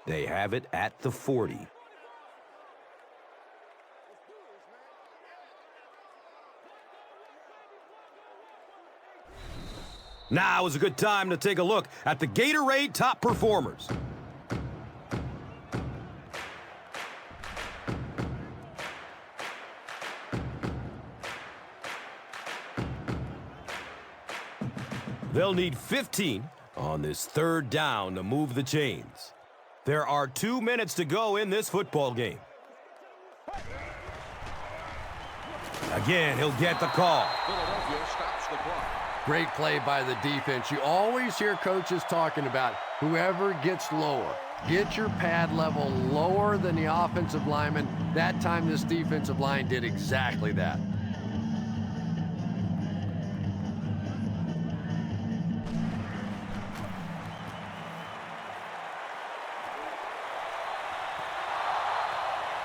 They have it at the 40. Now is a good time to take a look at the Gatorade top performers. They'll need 15 on this 3rd down to move the chains. There are 2 minutes to go in this football game. Again, he'll get the call. Philadelphia stops the clock. Great play by the defense. You always hear coaches talking about whoever gets lower. Get your pad level lower than the offensive lineman. That time this defensive line did exactly that.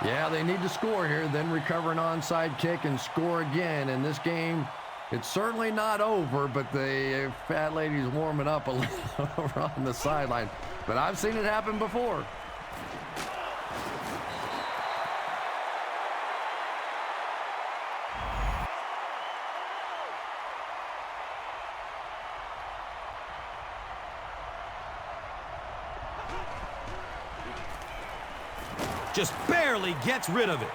Yeah, they need to score here, then recover an onside kick and score again. In this game, it's certainly not over, but the fat lady's warming up a little over on the sideline. But I've seen it happen before. Just barely gets rid of it.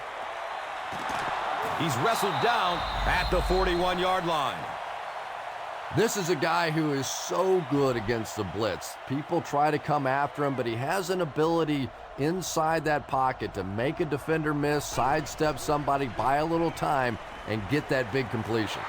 He's wrestled down at the 41-yard line. This is a guy who is so good against the blitz. People try to come after him, but he has an ability inside that pocket to make a defender miss, sidestep somebody, buy a little time, and get that big completion.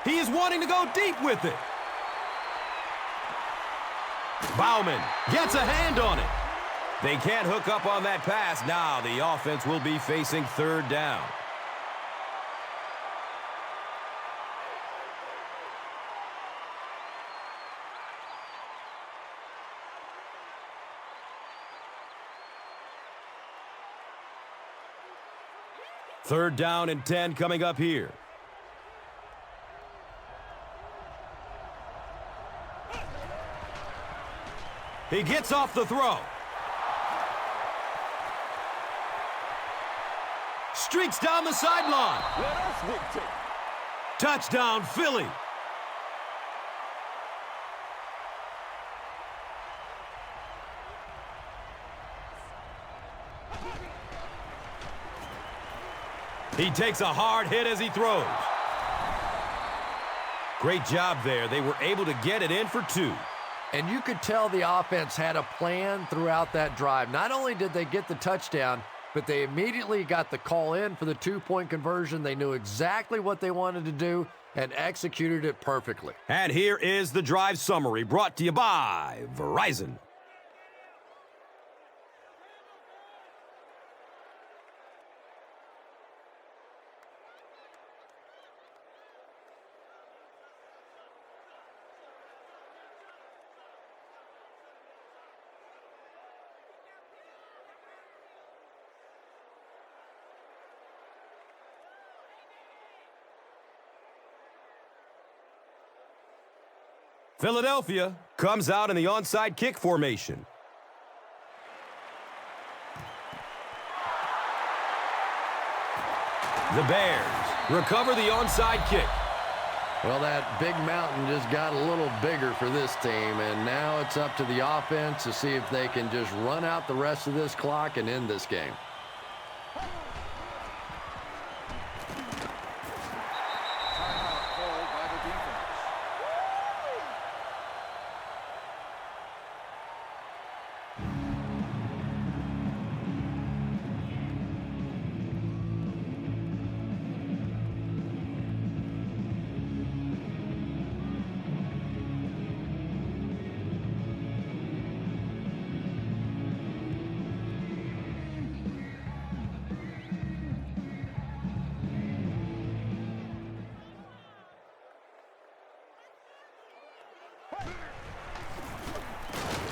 He is wanting to go deep with it. Bauman gets a hand on it. They can't hook up on that pass. Now the offense will be facing third down. Third down and 10 coming up here. He gets off the throw. Streaks down the sideline. Let us dictate. Touchdown, Philly. He takes a hard hit as he throws. Great job there. They were able to get it in for 2. And you could tell the offense had a plan throughout that drive. Not only did they get the touchdown, but they immediately got the call in for the 2-point conversion. They knew exactly what they wanted to do and executed it perfectly. And here is the drive summary brought to you by Verizon. Philadelphia comes out in the onside kick formation. The Bears recover the onside kick. Well, that big mountain just got a little bigger for this team, and now it's up to the offense to see if they can just run out the rest of this clock and end this game.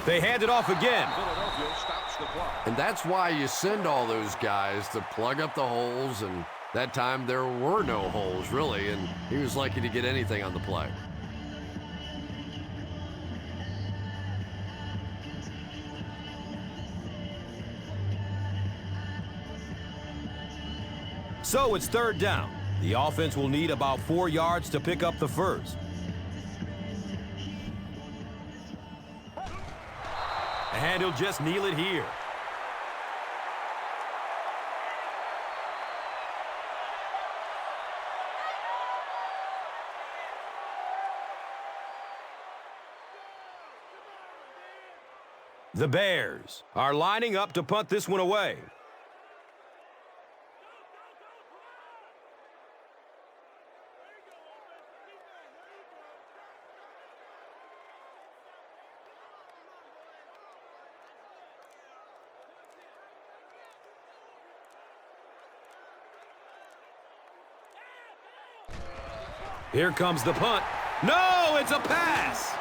They hand it off again. Philadelphia stops the clock. And that's why you send all those guys to plug up the holes, and that time there were no holes, really, and he was lucky to get anything on the play. So it's third down. The offense will need about 4 yards to pick up the first. And he'll just kneel it here. The Bears are lining up to punt this one away. Here comes the punt. No, it's a pass.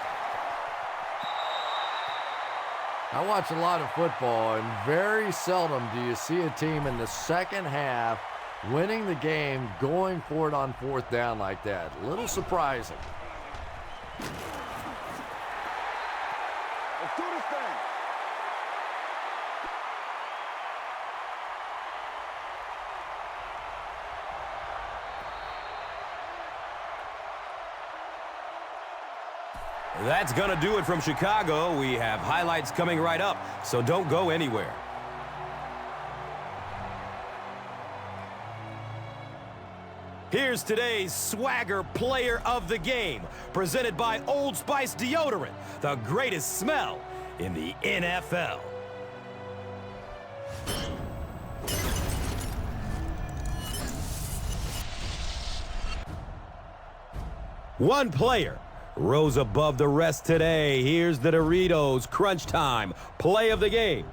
I watch a lot of football, and very seldom do you see a team in the second half winning the game, going for it on fourth down like that. A little surprising. Let's do this thing. That's going to do it from Chicago. We have highlights coming right up, so don't go anywhere. Here's today's Swagger Player of the Game, presented by Old Spice Deodorant, the greatest smell in the NFL. One player rose above the rest today. Here's the Doritos Crunch Time Play of the Game.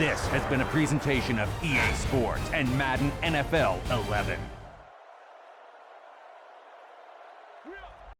This has been a presentation of EA Sports and Madden NFL 11.